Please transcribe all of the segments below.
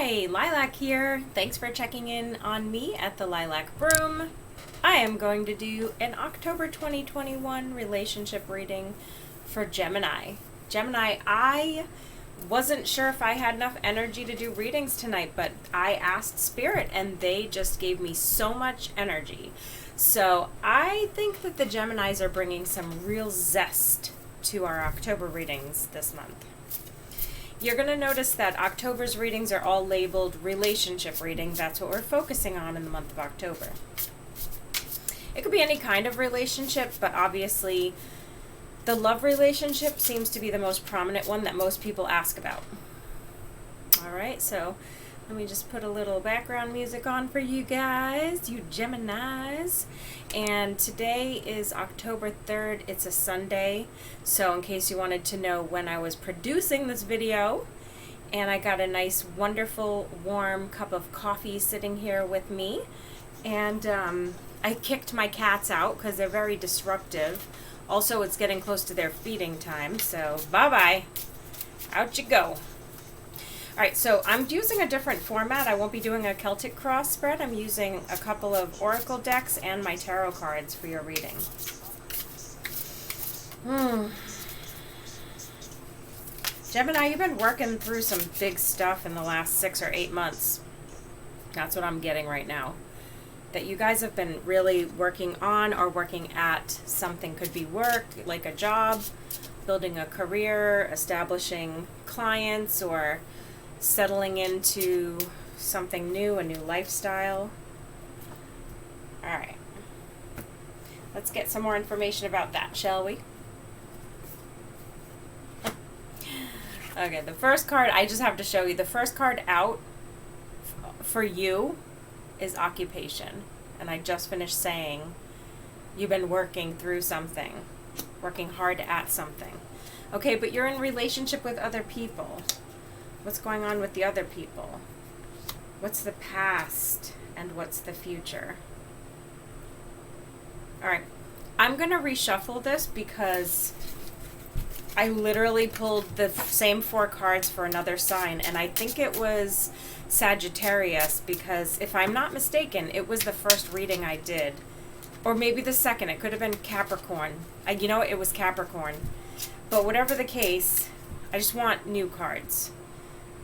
Hi, Lilac here. Thanks for checking in on me at the Lilac Room. I am going to do an October 2021 relationship reading for Gemini. Gemini, I wasn't sure if I had enough energy to do readings tonight, but I asked Spirit and they just gave me so much energy. So I think that the Geminis are bringing some real zest to our October readings this month. You're going to notice that October's readings are all labeled relationship reading. That's what we're focusing on in the month of October. It could be any kind of relationship, but obviously the love relationship seems to be the most prominent one that most people ask about. All right, so let me just put a little background music on for you guys, you Geminis. And today is October 3rd. It's a Sunday. So in case you wanted to know when I was producing this video, and I got a nice, wonderful, warm cup of coffee sitting here with me. And I kicked my cats out because they're very disruptive. Also, it's getting close to their feeding time. So bye-bye. Out you go. All right, so I'm using a different format. I won't be doing a Celtic cross spread. I'm using a couple of oracle decks and my tarot cards for your reading. Gemini, you've been working through some big stuff in the last 6 or 8 months. That's what I'm getting right now. That you guys have been really working on or working at something. Could be work, like a job, building a career, establishing clients, or settling into something new, a new lifestyle. All right. Let's get some more information about that, shall we? Okay, the first card, I just have to show you. The first card out for you is occupation. And I just finished saying you've been working through something, working hard at something. Okay, but you're in relationship with other people. What's going on with the other people? What's the past and what's the future? All right, I'm going to reshuffle this because I literally pulled the same 4 cards for another sign, and I think it was Sagittarius because if I'm not mistaken, it was the first reading I did. Or maybe the second. It could have been Capricorn. You know, it was Capricorn. But whatever the case, I just want new cards.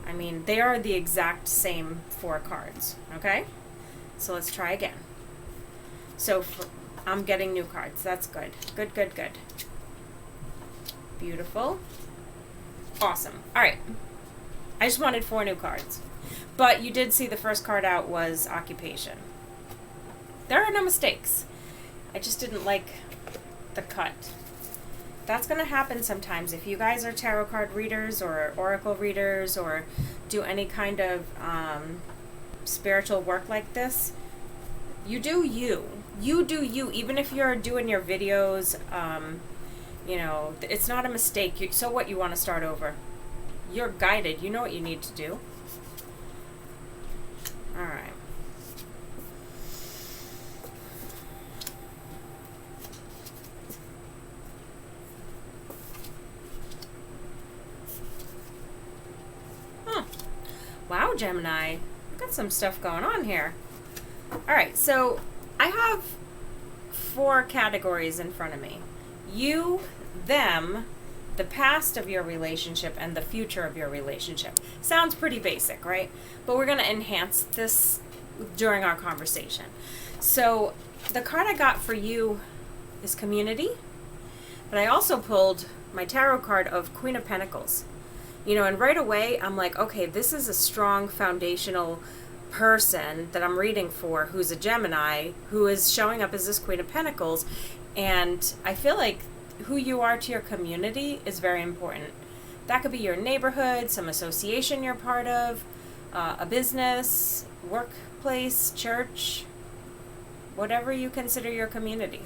I mean, they are the exact same 4 cards, okay? So let's try again. So I'm getting new cards. That's good. Good, good, good. Beautiful. Awesome. All right. I just wanted 4 new cards. But you did see the first card out was occupation. There are no mistakes. I just didn't like the cut. That's going to happen sometimes. If you guys are tarot card readers or oracle readers or do any kind of spiritual work like this, you do you. You do you. Even if you're doing your videos, you know, it's not a mistake. So what, you want to start over? You're guided. You know what you need to do. All right. Wow, Gemini, we've got some stuff going on here. All right, so I have 4 categories in front of me. You, them, the past of your relationship, and the future of your relationship. Sounds pretty basic, right? But we're going to enhance this during our conversation. So the card I got for you is community, but I also pulled my tarot card of Queen of Pentacles. You know, and right away, I'm like, okay, this is a strong foundational person that I'm reading for who's a Gemini, who is showing up as this Queen of Pentacles. And I feel like who you are to your community is very important. That could be your neighborhood, some association you're part of, a business, workplace, church, whatever you consider your community.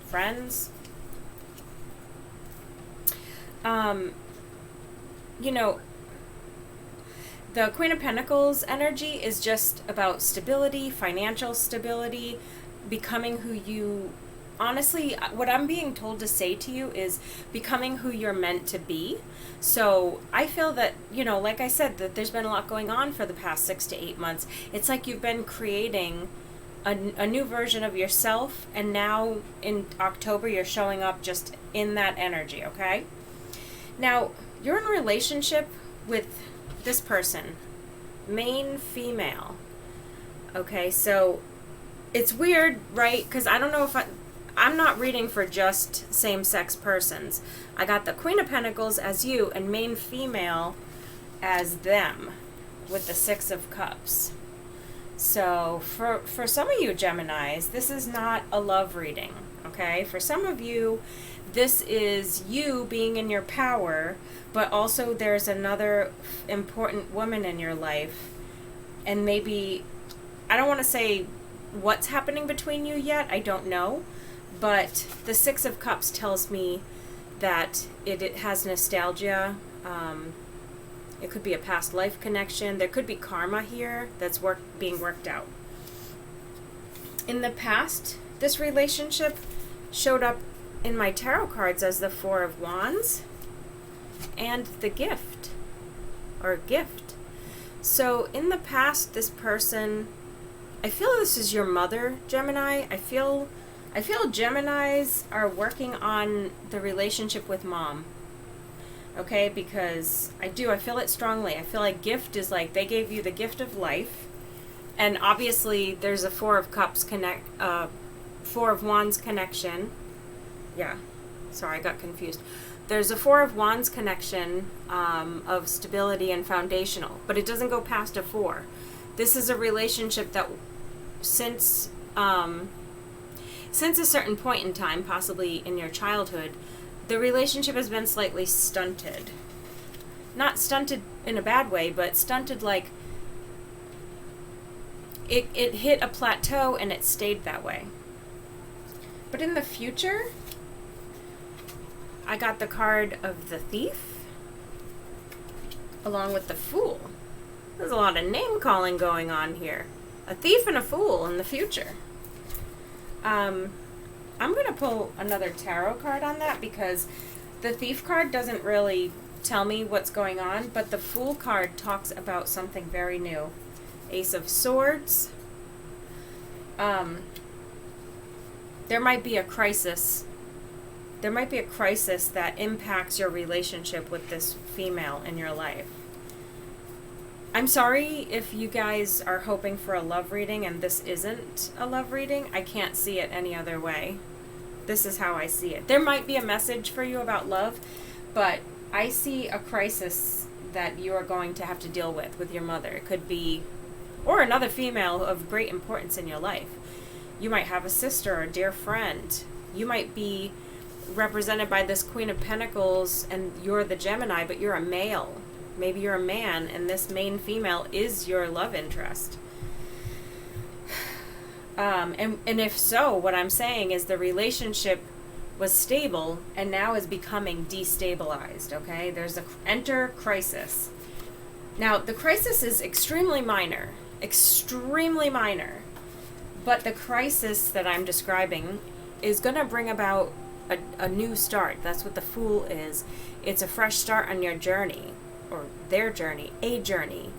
Friends. You know, the Queen of Pentacles energy is just about stability, financial stability, becoming who you honestly, what I'm being told to say to you is becoming who you're meant to be. So I feel that, like I said, that there's been a lot going on for the past 6 to 8 months. It's like you've been creating a new version of yourself, and now in October you're showing up just in that energy, okay? Now, you're in a relationship with this person, main female. Okay, so it's weird, right? Because I don't know if I'm not reading for just same-sex persons. I got the Queen of Pentacles as you and main female as them with the Six of Cups. So for some of you Geminis, this is not a love reading, okay? For some of you, this is you being in your power, but also there's another important woman in your life. And maybe, I don't want to say what's happening between you yet, I don't know. But the Six of Cups tells me that it has nostalgia. It could be a past life connection. There could be karma here that's being worked out. In the past, this relationship showed up in my tarot cards as the Four of Wands and the gift, or gift. So in the past, this person, I feel this is your mother, Gemini. I feel Geminis are working on the relationship with mom. Okay, because I feel it strongly. I feel like gift is like they gave you the gift of life, and obviously there's a Four of Cups Four of Wands connection. Yeah, sorry, I got confused. There's a Four of Wands connection of stability and foundational, but it doesn't go past a four. This is a relationship that since a certain point in time, possibly in your childhood, the relationship has been slightly stunted. Not stunted in a bad way, but stunted like it hit a plateau and it stayed that way. But in the future, I got the card of the Thief along with the Fool. There's a lot of name calling going on here. A thief and a fool in the future. I'm going to pull another tarot card on that because the Thief card doesn't really tell me what's going on, but the Fool card talks about something very new. Ace of Swords. There might be a crisis. There might be a crisis that impacts your relationship with this female in your life. I'm sorry if you guys are hoping for a love reading and this isn't a love reading. I can't see it any other way. This is how I see it. There might be a message for you about love, but I see a crisis that you are going to have to deal with your mother. It could be, or another female of great importance in your life. You might have a sister or a dear friend. You might be represented by this Queen of Pentacles and you're the Gemini, but you're a male. Maybe you're a man and this main female is your love interest. And if so, what I'm saying is the relationship was stable and now is becoming destabilized, okay? There's enter crisis. Now, the crisis is extremely minor, but the crisis that I'm describing is going to bring about a new start. That's what the Fool is. It's a fresh start on your journey, or their journey, a journey.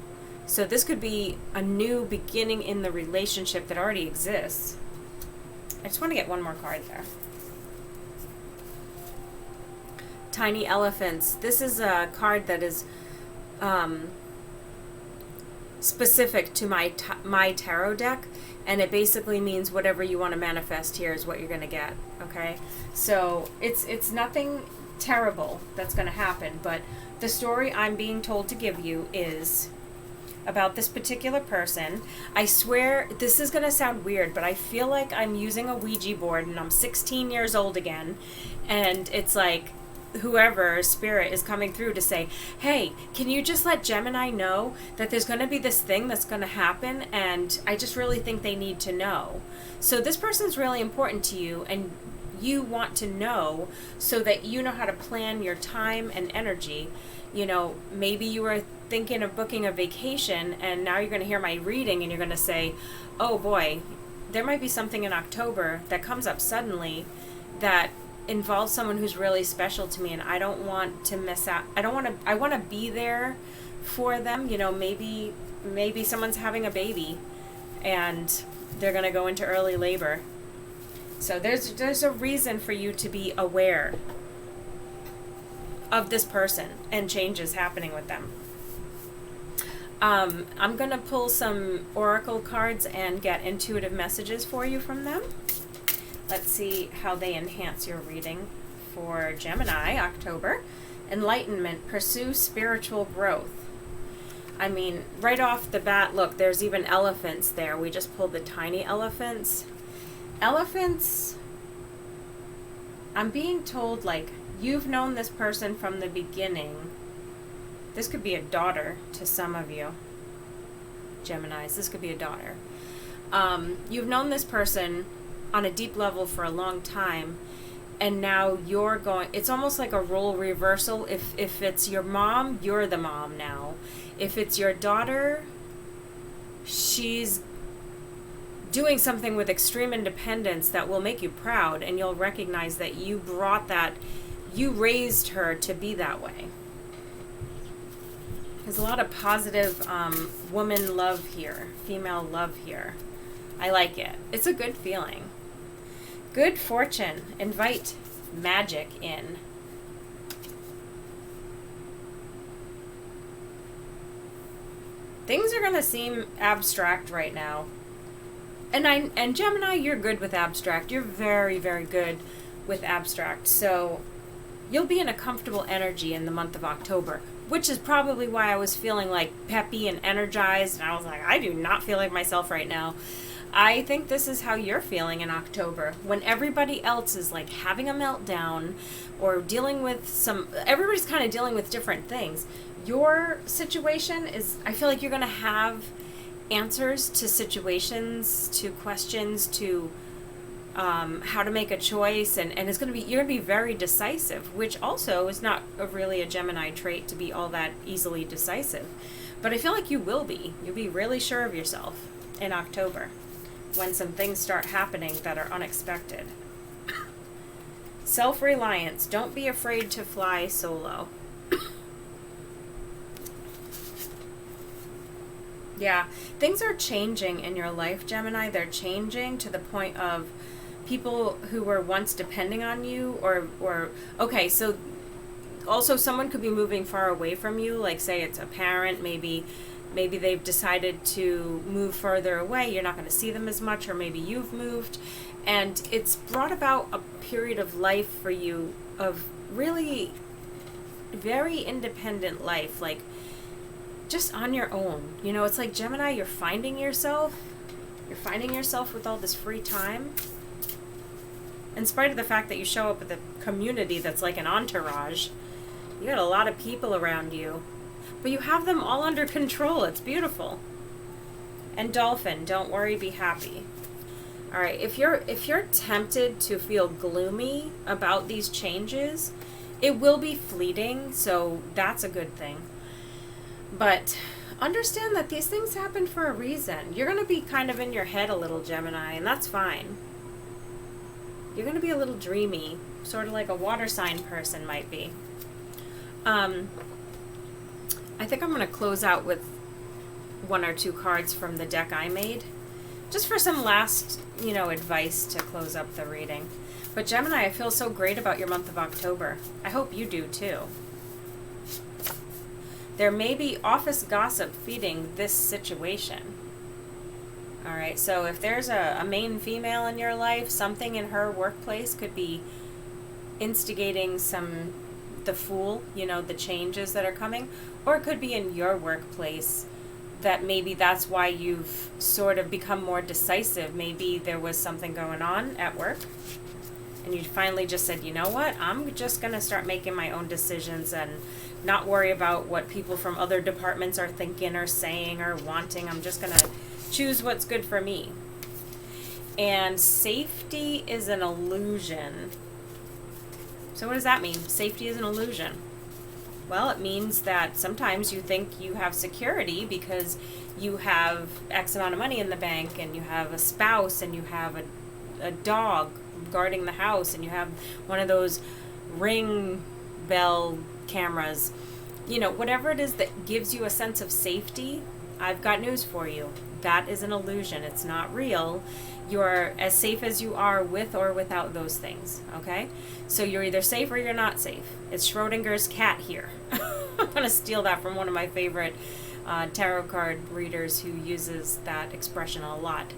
So this could be a new beginning in the relationship that already exists. I just want to get one more card there. Tiny Elephants. This is a card that is specific to my tarot deck, and it basically means whatever you want to manifest here is what you're going to get, okay? So it's nothing terrible that's going to happen, but the story I'm being told to give you is about this particular person. I swear this is going to sound weird, but I feel like I'm using a Ouija board and I'm 16 years old again, and it's like whoever spirit is coming through to say, hey, can you just let Gemini know that there's going to be this thing that's going to happen, and I just really think they need to know. So this person's really important to you, and you want to know so that you know how to plan your time and energy. You know, maybe you were thinking of booking a vacation and now you're going to hear my reading and you're going to say, oh boy, there might be something in October that comes up suddenly that involves someone who's really special to me, and I don't want to miss out. I want to be there for them. You know, maybe someone's having a baby and they're going to go into early labor. So there's a reason for you to be aware of this person and changes happening with them. I'm going to pull some oracle cards and get intuitive messages for you from them. Let's see how they enhance your reading for Gemini, October. Enlightenment, pursue spiritual growth. I mean, right off the bat, look, there's even elephants there. We just pulled the tiny elephants. Elephants, I'm being told, like, you've known this person from the beginning. This could be a daughter to some of you. Geminis, this could be a daughter. You've known this person on a deep level for a long time, and now you're going, it's almost like a role reversal. If it's your mom, you're the mom now. If it's your daughter, she's doing something with extreme independence that will make you proud, and you'll recognize that you brought that, you raised her to be that way. There's a lot of positive woman love here, female love here. I like it. It's a good feeling. Good fortune. Invite magic in. Things are going to seem abstract right now. And Gemini, you're good with abstract. You're very, very good with abstract. So you'll be in a comfortable energy in the month of October, which is probably why I was feeling like peppy and energized. And I was like, I do not feel like myself right now. I think this is how you're feeling in October, when everybody else is like having a meltdown or dealing with everybody's kind of dealing with different things. Your situation is, I feel like you're going to have answers to situations, to questions, to how to make a choice, and it's going to be, you're going to be very decisive, which also is not really a Gemini trait to be all that easily decisive. But I feel like you will be. You'll be really sure of yourself in October when some things start happening that are unexpected. Self-reliance. Don't be afraid to fly solo. Yeah, things are changing in your life, Gemini. They're changing to the point of people who were once depending on you, or okay, so also someone could be moving far away from you, like say it's a parent, maybe they've decided to move further away, you're not going to see them as much, or maybe you've moved, and it's brought about a period of life for you of really very independent life, like just on your own. You know, it's like Gemini, you're finding yourself with all this free time, in spite of the fact that you show up with a community that's like an entourage. You got a lot of people around you, but you have them all under control. It's beautiful. And Dolphin, don't worry, be happy. All right, if you're tempted to feel gloomy about these changes, it will be fleeting, so that's a good thing. But understand that these things happen for a reason. You're going to be kind of in your head a little, Gemini, and that's fine. You're going to be a little dreamy, sort of like a water sign person might be. I think I'm going to close out with one or two cards from the deck I made, just for some last, advice to close up the reading. But Gemini, I feel so great about your month of October. I hope you do too. There may be office gossip feeding this situation. All right, so if there's a main female in your life, something in her workplace could be instigating the fool, the changes that are coming, or it could be in your workplace that maybe that's why you've sort of become more decisive. Maybe there was something going on at work and you finally just said, you know what, I'm just going to start making my own decisions and not worry about what people from other departments are thinking or saying or wanting. I'm just going to choose what's good for me. And safety is an illusion. So what does that mean? Safety is an illusion. Well, it means that sometimes you think you have security because you have X amount of money in the bank, and you have a spouse, and you have a dog guarding the house, and you have one of those Ring bell cameras. You know, whatever it is that gives you a sense of safety, I've got news for you. That is an illusion. It's not real. You're as safe as you are with or without those things, okay? So you're either safe or you're not safe. It's Schrodinger's cat here. I'm going to steal that from one of my favorite tarot card readers who uses that expression a lot.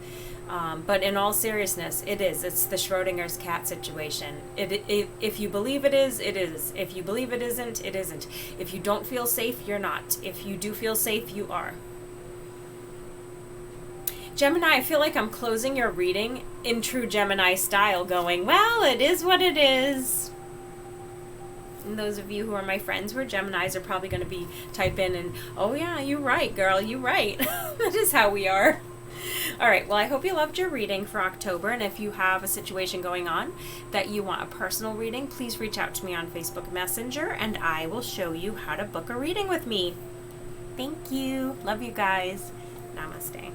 But in all seriousness, it is. It's the Schrodinger's cat situation. If you believe it is, it is. If you believe it isn't, it isn't. If you don't feel safe, you're not. If you do feel safe, you are. Gemini, I feel like I'm closing your reading in true Gemini style, going, well, it is what it is. And those of you who are my friends who are Geminis are probably going to be type in and, oh yeah, you're right, girl, you're right. That is how we are. All right, well, I hope you loved your reading for October, and if you have a situation going on that you want a personal reading, please reach out to me on Facebook Messenger, and I will show you how to book a reading with me. Thank you. Love you guys. Namaste.